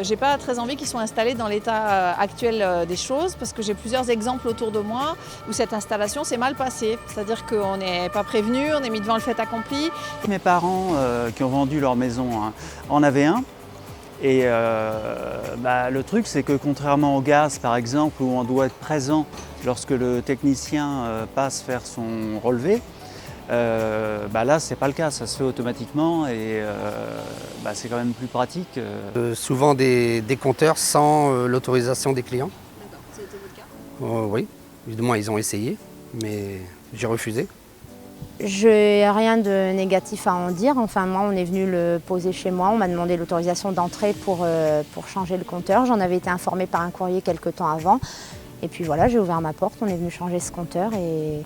j'ai pas très envie qu'ils soient installés dans l'état actuel des choses parce que j'ai plusieurs exemples autour de moi où cette installation s'est mal passée. C'est-à-dire qu'on n'est pas prévenu, on est mis devant le fait accompli. Mes parents qui ont vendu leur maison en avaient un. Et le truc, c'est que contrairement au gaz, par exemple, où on doit être présent lorsque le technicien passe faire son relevé, là, c'est pas le cas, ça se fait automatiquement et c'est quand même plus pratique. Souvent des compteurs sans l'autorisation des clients. D'accord, c'était votre cas ? Oui, du moins ils ont essayé, mais j'ai refusé. Je n'ai rien de négatif à en dire. Enfin, moi, on est venu le poser chez moi. On m'a demandé l'autorisation d'entrée pour changer le compteur. J'en avais été informée par un courrier quelque temps avant. Et puis voilà, j'ai ouvert ma porte. On est venu changer ce compteur et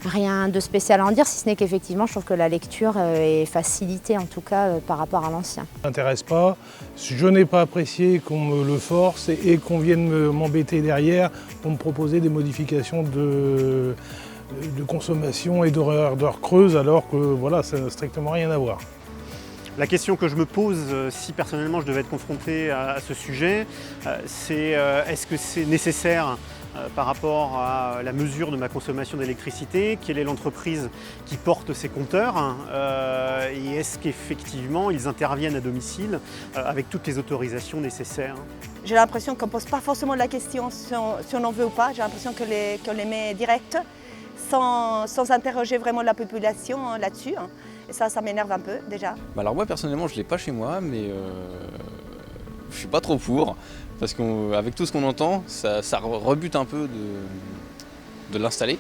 rien de spécial à en dire, si ce n'est qu'effectivement, je trouve que la lecture est facilitée, en tout cas, par rapport à l'ancien. Ça ne m'intéresse pas. Je n'ai pas apprécié qu'on me le force et qu'on vienne m'embêter derrière pour me proposer des modifications de consommation et d'heures creuses alors que voilà, ça n'a strictement rien à voir. La question que je me pose, si personnellement je devais être confronté à ce sujet, c'est est-ce que c'est nécessaire par rapport à la mesure de ma consommation d'électricité, quelle est l'entreprise qui porte ces compteurs et est-ce qu'effectivement ils interviennent à domicile avec toutes les autorisations nécessaires. J'ai l'impression qu'on ne pose pas forcément la question si on en veut ou pas, j'ai l'impression qu'on les met direct sans interroger vraiment la population là-dessus. Et ça m'énerve un peu déjà. Alors moi personnellement je ne l'ai pas chez moi, mais je suis pas trop pour. Parce qu'avec tout ce qu'on entend, ça rebute un peu de l'installer.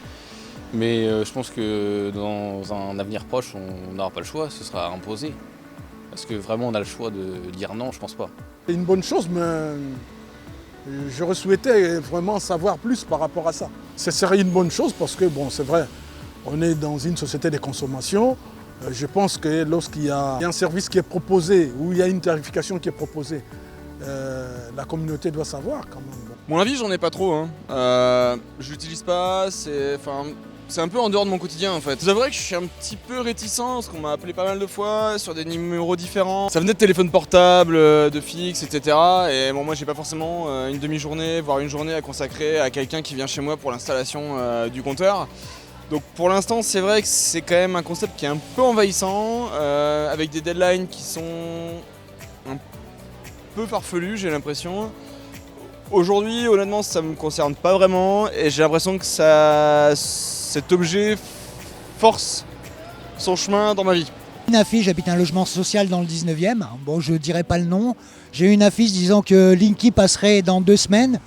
Mais je pense que dans un avenir proche, on n'aura pas le choix, ce sera imposé. Parce que vraiment on a le choix de dire non, je pense pas. C'est une bonne chose, mais j'aurais souhaité vraiment savoir plus par rapport à ça. Ce serait une bonne chose parce que, bon, c'est vrai, on est dans une société de consommation. Je pense que lorsqu'il y a un service qui est proposé ou il y a une tarification qui est proposée, la communauté doit savoir quand même. Mon avis, j'en ai pas trop. Je l'utilise pas, c'est un peu en dehors de mon quotidien en fait. Je vous avouerai que je suis un petit peu réticent parce qu'on m'a appelé pas mal de fois sur des numéros différents. Ça venait de téléphone portable, de fixe, etc. Et bon, moi j'ai pas forcément une demi-journée, voire une journée à consacrer à quelqu'un qui vient chez moi pour l'installation du compteur. Donc pour l'instant c'est vrai que c'est quand même un concept qui est un peu envahissant, avec des deadlines qui sont un peu farfelus, j'ai l'impression. Aujourd'hui honnêtement ça me concerne pas vraiment et j'ai l'impression que cet objet force son chemin dans ma vie. Une affiche, j'habite un logement social dans le 19e, bon je dirais pas le nom. J'ai eu une affiche disant que Linky passerait dans 2 semaines.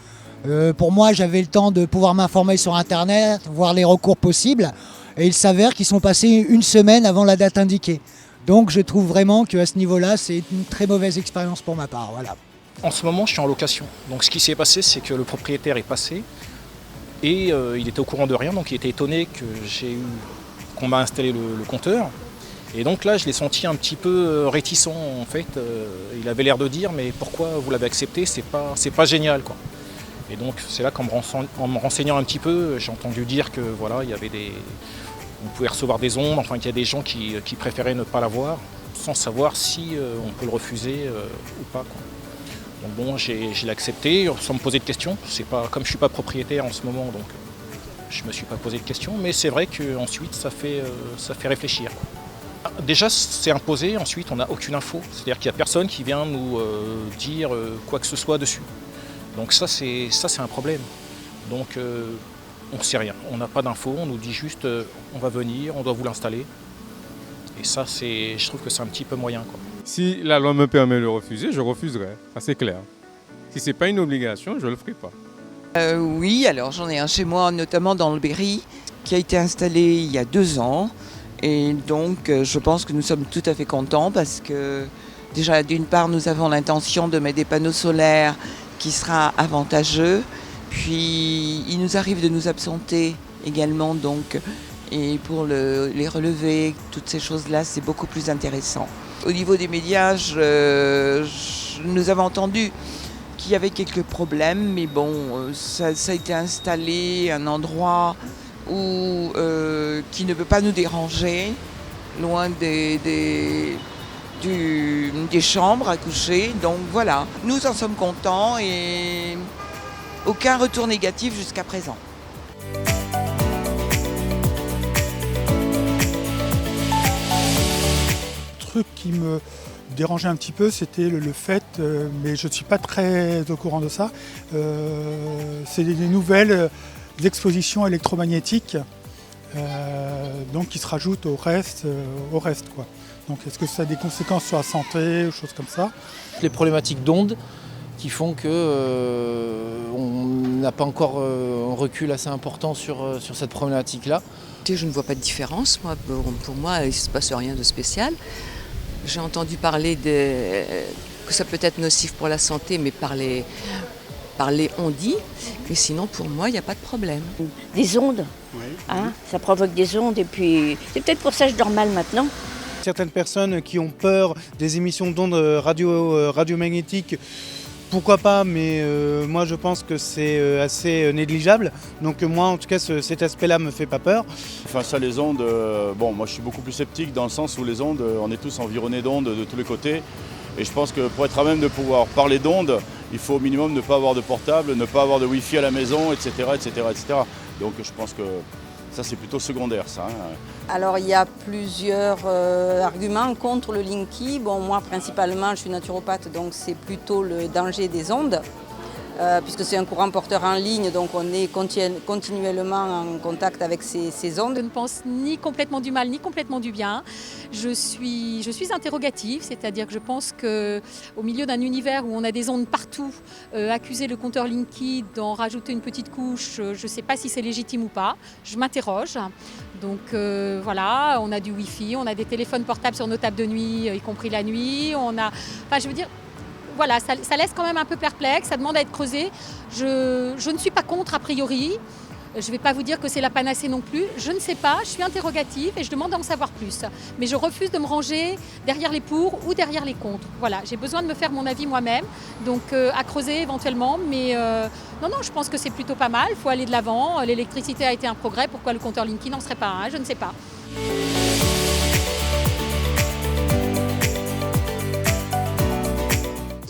Pour moi, j'avais le temps de pouvoir m'informer sur Internet, voir les recours possibles. Et il s'avère qu'ils sont passés 1 semaine avant la date indiquée. Donc je trouve vraiment qu'à ce niveau-là, c'est une très mauvaise expérience pour ma part. Voilà. En ce moment, je suis en location. Donc ce qui s'est passé, c'est que le propriétaire est passé et il était au courant de rien. Donc il était étonné qu'on m'a installé le compteur. Et donc là, je l'ai senti un petit peu réticent en fait. Il avait l'air de dire, mais pourquoi vous l'avez accepté ? C'est pas génial, quoi. Et donc c'est là qu'en me renseignant un petit peu, j'ai entendu dire que voilà, on pouvait recevoir des ondes, enfin qu'il y a des gens qui préféraient ne pas l'avoir, sans savoir si on peut le refuser ou pas, quoi. Donc bon, je l'ai accepté sans me poser de questions. C'est pas, comme je suis pas propriétaire en ce moment, donc je me suis pas posé de questions, mais c'est vrai qu'ensuite ça fait réfléchir, quoi. Déjà c'est imposé, ensuite on n'a aucune info, c'est-à-dire qu'il n'y a personne qui vient nous dire quoi que ce soit dessus. Donc ça c'est un problème. Donc on ne sait rien, on n'a pas d'infos, on nous dit juste on va venir, on doit vous l'installer. Et ça je trouve que c'est un petit peu moyen, quoi. Si la loi me permet de le refuser, je refuserai, ça c'est clair. Si ce n'est pas une obligation, je ne le ferai pas. Oui, alors j'en ai un chez moi, notamment dans le Berry, qui a été installé il y a 2 ans. Et donc je pense que nous sommes tout à fait contents parce que déjà d'une part nous avons l'intention de mettre des panneaux solaires qui sera avantageux. Puis il nous arrive de nous absenter également, donc, et pour les relever, toutes ces choses-là, c'est beaucoup plus intéressant. Au niveau des médias, nous avons entendu qu'il y avait quelques problèmes, mais bon, ça a été installé à un endroit qui ne peut pas nous déranger, loin des des chambres à coucher. Donc voilà, nous en sommes contents et aucun retour négatif jusqu'à présent. Le truc qui me dérangeait un petit peu, c'était le fait, mais je ne suis pas très au courant de ça, c'est des nouvelles expositions électromagnétiques donc qui se rajoutent au reste quoi. Donc est-ce que ça a des conséquences sur la santé, choses comme ça? Les problématiques d'ondes qui font qu'on n'a pas encore un recul assez important sur cette problématique-là. Je ne vois pas de différence. Moi, pour moi, il ne se passe rien de spécial. J'ai entendu parler que ça peut être nocif pour la santé, mais par les on-dit. Mais sinon, pour moi, il n'y a pas de problème. Des ondes, hein, ça provoque des ondes. Et puis, c'est peut-être pour ça que je dors mal maintenant. Certaines personnes qui ont peur des émissions d'ondes radiomagnétiques, pourquoi pas, mais moi je pense que c'est assez négligeable. Donc moi en tout cas cet aspect-là me fait pas peur. Enfin ça les ondes, bon moi je suis beaucoup plus sceptique dans le sens où les ondes, on est tous environnés d'ondes de tous les côtés. Et je pense que pour être à même de pouvoir parler d'ondes, il faut au minimum ne pas avoir de portable, ne pas avoir de wifi à la maison, etc. Donc je pense que ça c'est plutôt secondaire ça. Alors il y a plusieurs arguments contre le Linky. Bon moi principalement je suis naturopathe donc c'est plutôt le danger des ondes. Puisque c'est un courant porteur en ligne, donc on est continuellement en contact avec ces ondes. Je ne pense ni complètement du mal, ni complètement du bien. Je suis interrogative, c'est-à-dire que je pense qu'au milieu d'un univers où on a des ondes partout, accuser le compteur Linky d'en rajouter une petite couche, je ne sais pas si c'est légitime ou pas. Je m'interroge. Donc voilà, on a du Wi-Fi, on a des téléphones portables sur nos tables de nuit, y compris la nuit. Voilà, ça laisse quand même un peu perplexe, ça demande à être creusé. Je ne suis pas contre a priori, je ne vais pas vous dire que c'est la panacée non plus, je ne sais pas, je suis interrogative et je demande à en savoir plus. Mais je refuse de me ranger derrière les pour ou derrière les contre. Voilà, j'ai besoin de me faire mon avis moi-même, donc à creuser éventuellement, mais non, je pense que c'est plutôt pas mal, il faut aller de l'avant. L'électricité a été un progrès, pourquoi le compteur Linky n'en serait pas un, je ne sais pas.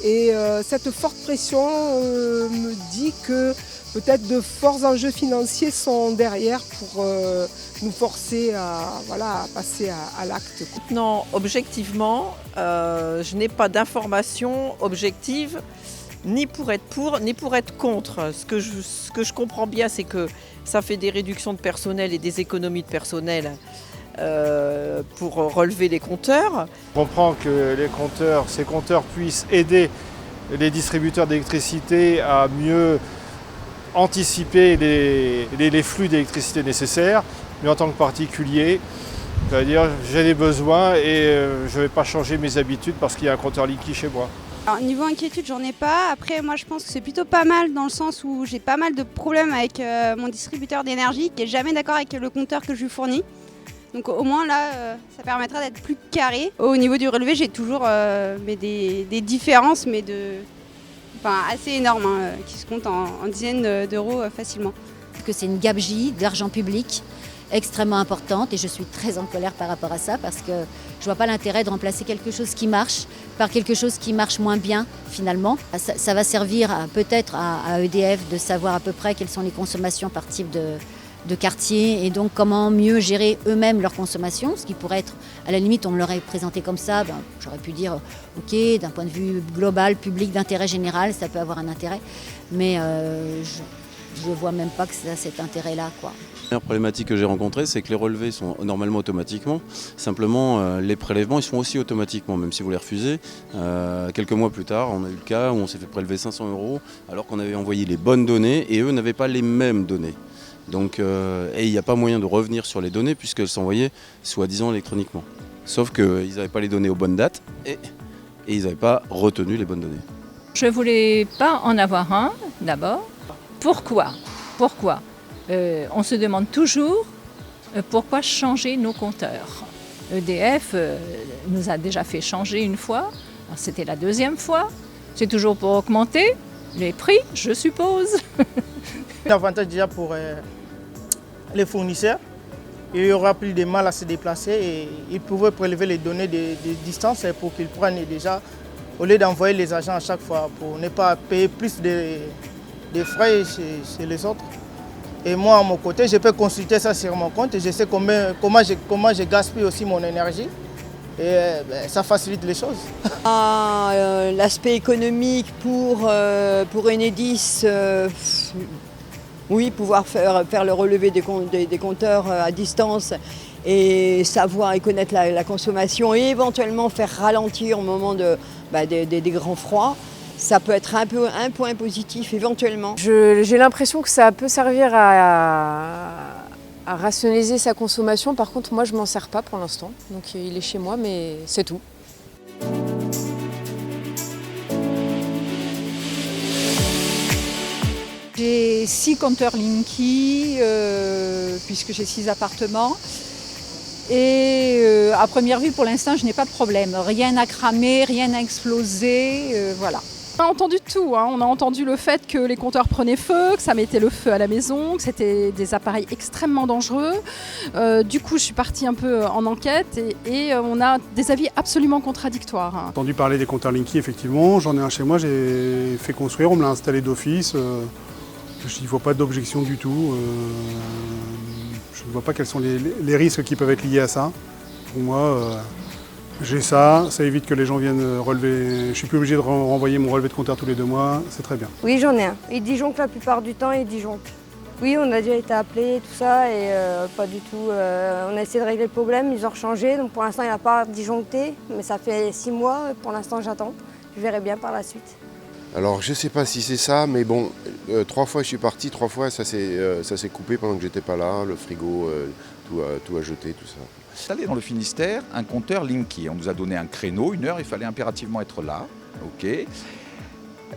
Et cette forte pression me dit que peut-être de forts enjeux financiers sont derrière pour nous forcer à passer à l'acte. Non, objectivement, je n'ai pas d'informations objectives ni pour être contre. Ce que je comprends bien, c'est que ça fait des réductions de personnel et des économies de personnel pour relever les compteurs. Je comprends que ces compteurs puissent aider les distributeurs d'électricité à mieux anticiper les flux d'électricité nécessaires, mais en tant que particulier, c'est-à-dire j'ai des besoins et je ne vais pas changer mes habitudes parce qu'il y a un compteur Linky chez moi. Alors, niveau inquiétude, j'en ai pas. Après, moi, je pense que c'est plutôt pas mal dans le sens où j'ai pas mal de problèmes avec mon distributeur d'énergie qui n'est jamais d'accord avec le compteur que je lui fournis. Donc au moins là, ça permettra d'être plus carré. Au niveau du relevé, j'ai toujours des différences, mais assez énormes, qui se comptent en dizaines d'euros facilement. Que c'est une gabegie d'argent public extrêmement importante et je suis très en colère par rapport à ça parce que je ne vois pas l'intérêt de remplacer quelque chose qui marche par quelque chose qui marche moins bien finalement. Ça va servir peut-être à EDF de savoir à peu près quelles sont les consommations par type de quartier et donc comment mieux gérer eux-mêmes leur consommation, ce qui pourrait être, à la limite, on me l'aurait présenté comme ça, j'aurais pu dire, ok, d'un point de vue global, public, d'intérêt général, ça peut avoir un intérêt, mais je ne vois même pas que ça a cet intérêt-là, quoi. La première problématique que j'ai rencontrée, c'est que les relevés sont normalement automatiquement. Simplement, les prélèvements, ils sont aussi automatiquement, même si vous les refusez. Quelques mois plus tard, on a eu le cas où on s'est fait prélever 500 € alors qu'on avait envoyé les bonnes données et eux n'avaient pas les mêmes données. Donc, et il n'y a pas moyen de revenir sur les données puisqu'elles sont envoyées soi-disant électroniquement. Sauf qu'ils n'avaient pas les données aux bonnes dates et ils n'avaient pas retenu les bonnes données. Je ne voulais pas en avoir un, d'abord. Pourquoi on se demande toujours pourquoi changer nos compteurs. EDF nous a déjà fait changer une fois, c'était la deuxième fois. C'est toujours pour augmenter les prix, je suppose. L'avantage déjà pour les fournisseurs il aura plus de mal à se déplacer et il pouvait prélever les données des distances pour qu'il prenne déjà, au lieu d'envoyer les agents à chaque fois, pour ne pas payer plus de frais chez les autres. Et moi, à mon côté, je peux consulter ça sur mon compte et je sais comment je gaspille aussi mon énergie. Et ça facilite les choses. L'aspect économique pour Enedis, oui, pouvoir faire le relevé des compteurs à distance et savoir et connaître la consommation et éventuellement faire ralentir au moment des grands froids. Ça peut être un point positif éventuellement. J'ai l'impression que ça peut servir à rationaliser sa consommation. Par contre, moi, je ne m'en sers pas pour l'instant. Donc, il est chez moi, mais c'est tout. J'ai 6 compteurs Linky, puisque j'ai 6 appartements. Et à première vue, pour l'instant, je n'ai pas de problème. Rien n'a cramé, rien n'a explosé, voilà. On a entendu tout, hein. On a entendu le fait que les compteurs prenaient feu, que ça mettait le feu à la maison, que c'était des appareils extrêmement dangereux. Du coup, je suis partie un peu en enquête et on a des avis absolument contradictoires. J'ai entendu parler des compteurs Linky, effectivement. J'en ai un chez moi, j'ai fait construire, on me l'a installé d'office. Je n'y vois pas d'objection du tout. Je ne vois pas quels sont les risques qui peuvent être liés à ça. Pour moi, j'ai ça évite que les gens viennent relever. Je ne suis plus obligé de renvoyer mon relevé de compteur tous les 2 mois, c'est très bien. Oui, j'en ai un. Il disjoncte la plupart du temps, il disjoncte. Oui, on a déjà été appelés, tout ça, et pas du tout. On a essayé de régler le problème, ils ont rechangé. Donc pour l'instant, il n'a pas disjoncté, mais ça fait 6 mois. Pour l'instant, j'attends. Je verrai bien par la suite. Alors je sais pas si c'est ça, mais bon, 3 fois je suis parti, 3 fois ça s'est coupé pendant que j'étais pas là, le frigo, tout a jeté, tout ça. Installé dans le Finistère, un compteur Linky. On nous a donné un créneau, 1 heure, il fallait impérativement être là. Ok.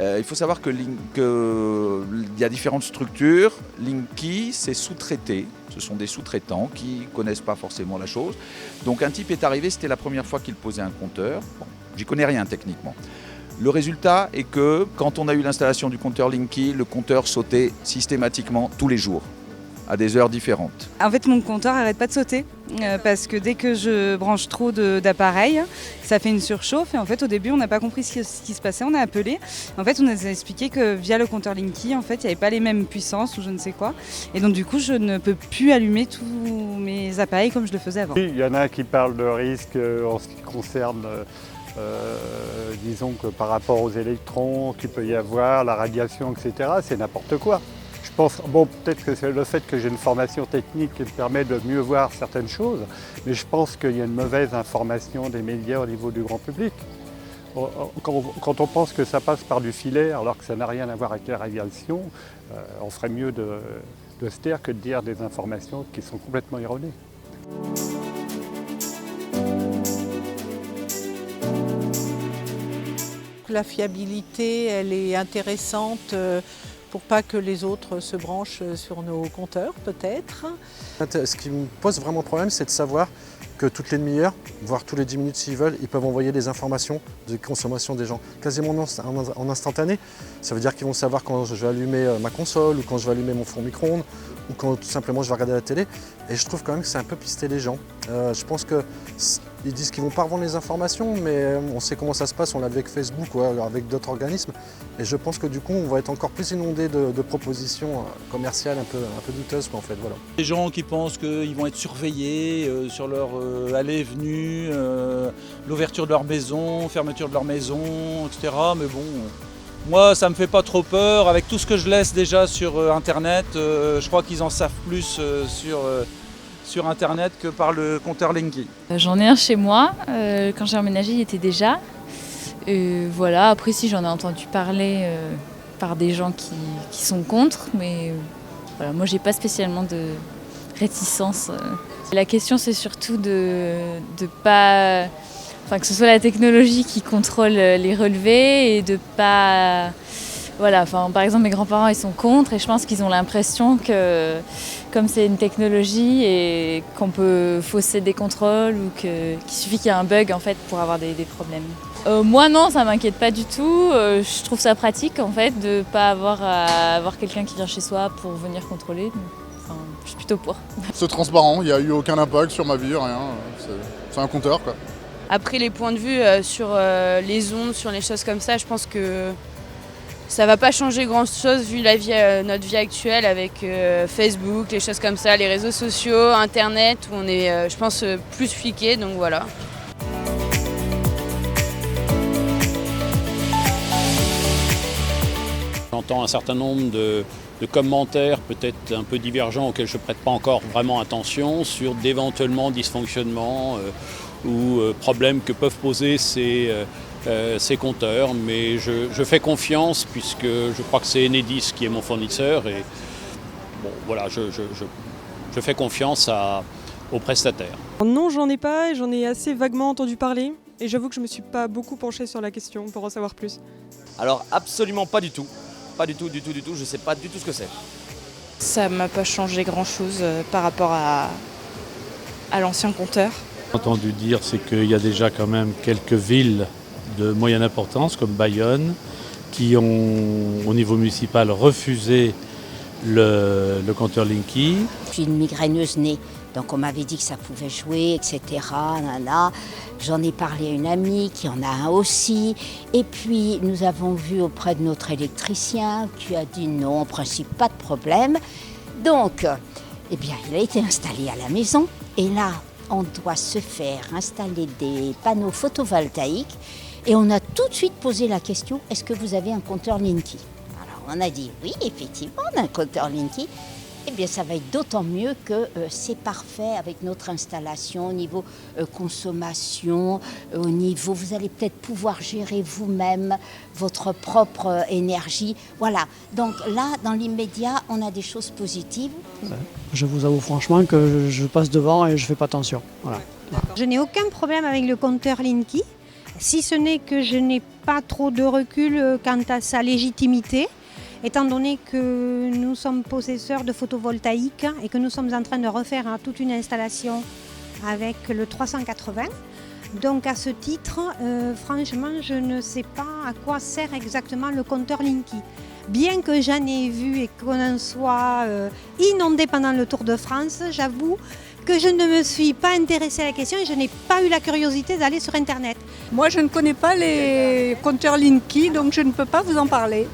Il faut savoir qu'il y a différentes structures. Linky, c'est sous-traité. Ce sont des sous-traitants qui ne connaissent pas forcément la chose. Donc un type est arrivé, c'était la première fois qu'il posait un compteur. Bon, j'y connais rien techniquement. Le résultat est que quand on a eu l'installation du compteur Linky, le compteur sautait systématiquement tous les jours, à des heures différentes. En fait, mon compteur n'arrête pas de sauter parce que dès que je branche trop d'appareils, ça fait une surchauffe. Et en fait, au début, on n'a pas compris ce qui se passait. On a appelé. En fait, on nous a expliqué que via le compteur Linky, en fait, il n'y avait pas les mêmes puissances ou je ne sais quoi. Et donc, du coup, je ne peux plus allumer tous mes appareils comme je le faisais avant. Il y en a qui parlent de risque en ce qui concerne... disons que par rapport aux électrons qu'il peut y avoir, la radiation, etc., c'est n'importe quoi. Je pense, bon, peut-être que c'est le fait que j'ai une formation technique qui me permet de mieux voir certaines choses, mais je pense qu'il y a une mauvaise information des médias au niveau du grand public. Quand on pense que ça passe par du filaire alors que ça n'a rien à voir avec la radiation, on ferait mieux de se taire que de dire des informations qui sont complètement erronées. La fiabilité, elle est intéressante pour pas que les autres se branchent sur nos compteurs, peut-être. Ce qui me pose vraiment problème, c'est de savoir que toutes les demi-heures, voire tous les 10 minutes s'ils veulent, ils peuvent envoyer des informations de consommation des gens, quasiment en instantané. Ça veut dire qu'ils vont savoir quand je vais allumer ma console, ou quand je vais allumer mon four micro-ondes, ou quand tout simplement je vais regarder la télé. Et je trouve quand même que c'est un peu pister les gens. Je pense qu'ils disent qu'ils ne vont pas revendre les informations, mais on sait comment ça se passe, on l'a vu avec Facebook ou avec d'autres organismes. Et je pense que du coup, on va être encore plus inondé de propositions commerciales un peu douteuses, en fait. Voilà. Les gens qui pensent qu'ils vont être surveillés sur leur allée et venue, l'ouverture de leur maison, fermeture de leur maison, etc. Mais bon, moi ça me fait pas trop peur. Avec tout ce que je laisse déjà sur Internet, je crois qu'ils en savent plus sur Internet que par le compteur Linky. J'en ai un chez moi. Quand j'ai emménagé, il était déjà. Voilà. Après, si j'en ai entendu parler par des gens qui sont contre, mais voilà, moi j'ai pas spécialement de réticence. La question, c'est surtout de pas, que ce soit la technologie qui contrôle les relevés et de pas, voilà. Par exemple, mes grands-parents ils sont contre et je pense qu'ils ont l'impression que comme c'est une technologie et qu'on peut fausser des contrôles ou qu'il suffit qu'il y ait un bug en fait pour avoir des problèmes. Moi non, ça m'inquiète pas du tout. Je trouve ça pratique en fait de pas avoir quelqu'un qui vient chez soi pour venir contrôler. Donc, Enfin, je suis plutôt pour. C'est transparent, il n'y a eu aucun impact sur ma vie, rien. C'est un compteur, quoi. Après, les points de vue sur les ondes, sur les choses comme ça, je pense que ça va pas changer grand-chose vu notre vie actuelle avec Facebook, les choses comme ça, les réseaux sociaux, Internet, où on est, je pense, plus fliqué, donc voilà. J'entends un certain nombre de commentaires peut-être un peu divergents auxquels je ne prête pas encore vraiment attention sur d'éventuellement dysfonctionnements ou problèmes que peuvent poser ces compteurs. Mais je fais confiance puisque je crois que c'est Enedis qui est mon fournisseur et bon, voilà, je fais confiance aux prestataires. Non, j'en ai pas et j'en ai assez vaguement entendu parler et j'avoue que je ne me suis pas beaucoup penchée sur la question pour en savoir plus. Alors absolument pas du tout. Pas du tout, je ne sais pas du tout ce que c'est. Ça m'a pas changé grand-chose par rapport à l'ancien compteur. Entendu dire, c'est qu'il y a déjà quand même quelques villes de moyenne importance, comme Bayonne, qui ont, au niveau municipal, refusé le compteur Linky. Je suis une migraineuse née, donc on m'avait dit que ça pouvait jouer, etc. Nana. J'en ai parlé à une amie qui en a un aussi. Et puis nous avons vu auprès de notre électricien qui a dit non, en principe pas de problème. Donc, eh bien, il a été installé à la maison. Et là, on doit se faire installer des panneaux photovoltaïques. Et on a tout de suite posé la question, est-ce que vous avez un compteur Linky ? Alors on a dit oui, effectivement, on a un compteur Linky. Eh bien, ça va être d'autant mieux que c'est parfait avec notre installation au niveau consommation, au niveau, vous allez peut-être pouvoir gérer vous-même votre propre énergie. Voilà, donc là, dans l'immédiat, on a des choses positives. Je vous avoue franchement que je passe devant et je ne fais pas attention. Voilà. Je n'ai aucun problème avec le compteur Linky, si ce n'est que je n'ai pas trop de recul quant à sa légitimité. Étant donné que nous sommes possesseurs de photovoltaïque et que nous sommes en train de refaire toute une installation avec le 380. Donc à ce titre, franchement, je ne sais pas à quoi sert exactement le compteur Linky. Bien que j'en ai vu et qu'on en soit inondé pendant le Tour de France, j'avoue que je ne me suis pas intéressée à la question et je n'ai pas eu la curiosité d'aller sur Internet. Moi, je ne connais pas les compteurs Linky, donc je ne peux pas vous en parler.